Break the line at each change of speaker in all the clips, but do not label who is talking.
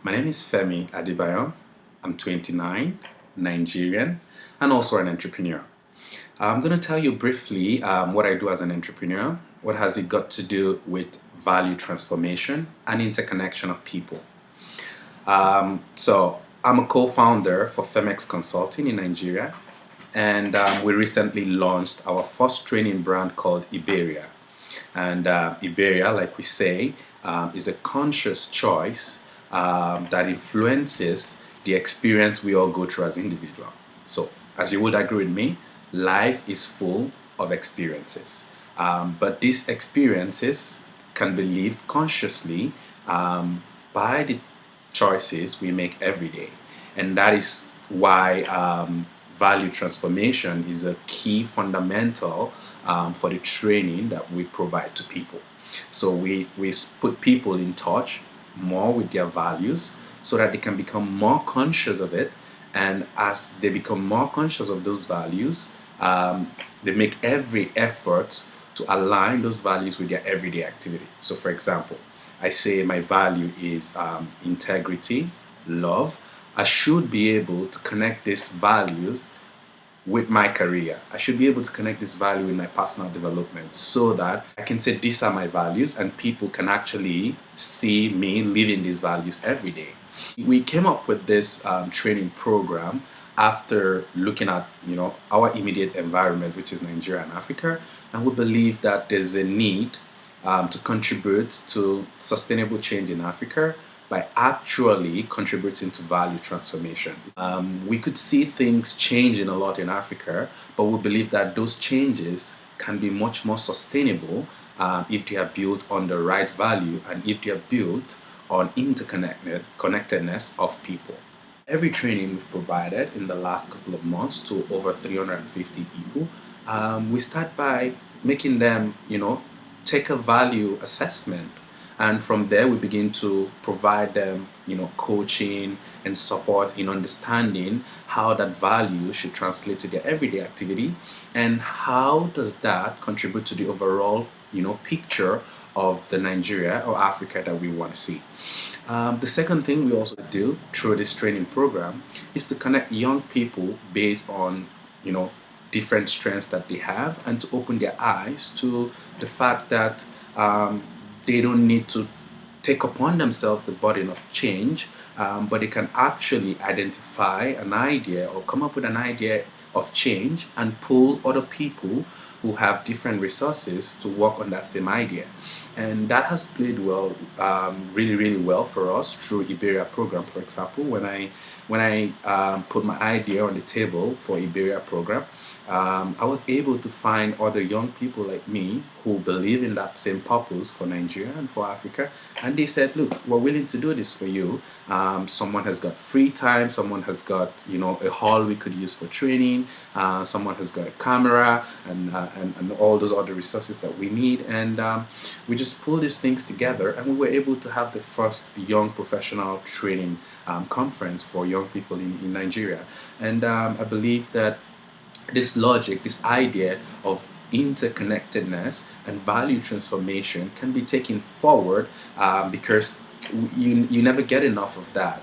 My name is Femi Adebayo. I'm 29, Nigerian, and also an entrepreneur. I'm going to tell you briefly what I do as an entrepreneur. What has it got to do with value transformation and interconnection of people? So I'm a co-founder for Femex Consulting in Nigeria, and we recently launched our first training brand called Eberia. And Eberia, like we say, is a conscious choice that influences the experience we all go through as individuals. So, as you would agree with me, life is full of experiences. But these experiences can be lived consciously by the choices we make every day. And that is why value transformation is a key fundamental for the training that we provide to people. So we put people in touch more with their values so that they can become more conscious of it. And as they become more conscious of those values, they make every effort to align those values with their everyday activity. So for example, I say my value is integrity, love. I should be able to connect these values with my career. I should be able to connect this value with my personal development so that I can say these are my values and people can actually see me living these values every day. We came up with this training program after looking at our immediate environment, which is Nigeria and Africa, and we believe that there's a need to contribute to sustainable change in Africa by actually contributing to value transformation. We could see things changing a lot in Africa, but we believe that those changes can be much more sustainable if they are built on the right value and if they are built on interconnectedness of people. Every training we've provided in the last couple of months to over 350 people, we start by making them, take a value assessment. And from there, we begin to provide them, coaching and support in understanding how that value should translate to their everyday activity and how does that contribute to the overall, picture of the Nigeria or Africa that we want to see. The second thing we also do through this training program is to connect young people based on, different strengths that they have and to open their eyes to the fact that they don't need to take upon themselves the burden of change, but they can actually identify an idea or come up with an idea of change and pull other people who have different resources to work on that same idea. And that has played well, really, really well for us through Eberia program. For example, when I put my idea on the table for Eberia program, I was able to find other young people like me who believe in that same purpose for Nigeria and for Africa. And they said, look, we're willing to do this for you. Someone has got free time. Someone has got, a hall we could use for training. Someone has got a camera and all those other resources that we need. And we just pulled these things together and we were able to have the first young professional training conference for young people in Nigeria. And I believe that this logic, this idea of interconnectedness and value transformation can be taken forward because you never get enough of that.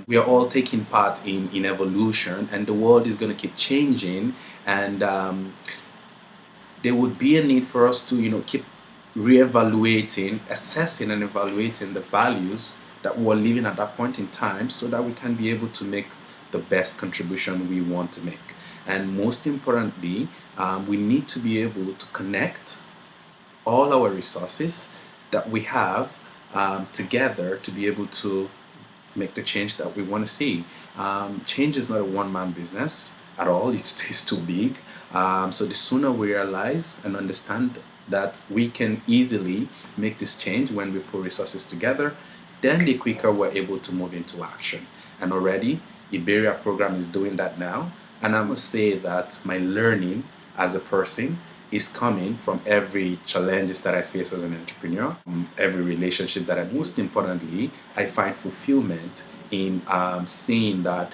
We are all taking part in evolution and the world is going to keep changing, and there would be a need for us to keep reevaluating, assessing and evaluating the values that we're living at that point in time so that we can be able to make the best contribution we want to make. And most importantly, we need to be able to connect all our resources that we have together to be able to make the change that we want to see. Change is not a one-man business at all. It's too big. So the sooner we realize and understand that we can easily make this change when we put resources together, then the quicker we're able to move into action. And already, Eberia program is doing that now. And I must say that my learning as a person is coming from every challenges that I face as an entrepreneur, every relationship that most importantly, I find fulfillment in seeing that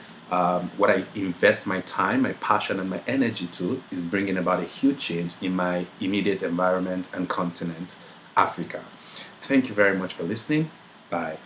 what I invest my time, my passion, and my energy to is bringing about a huge change in my immediate environment and continent, Africa. Thank you very much for listening. Bye.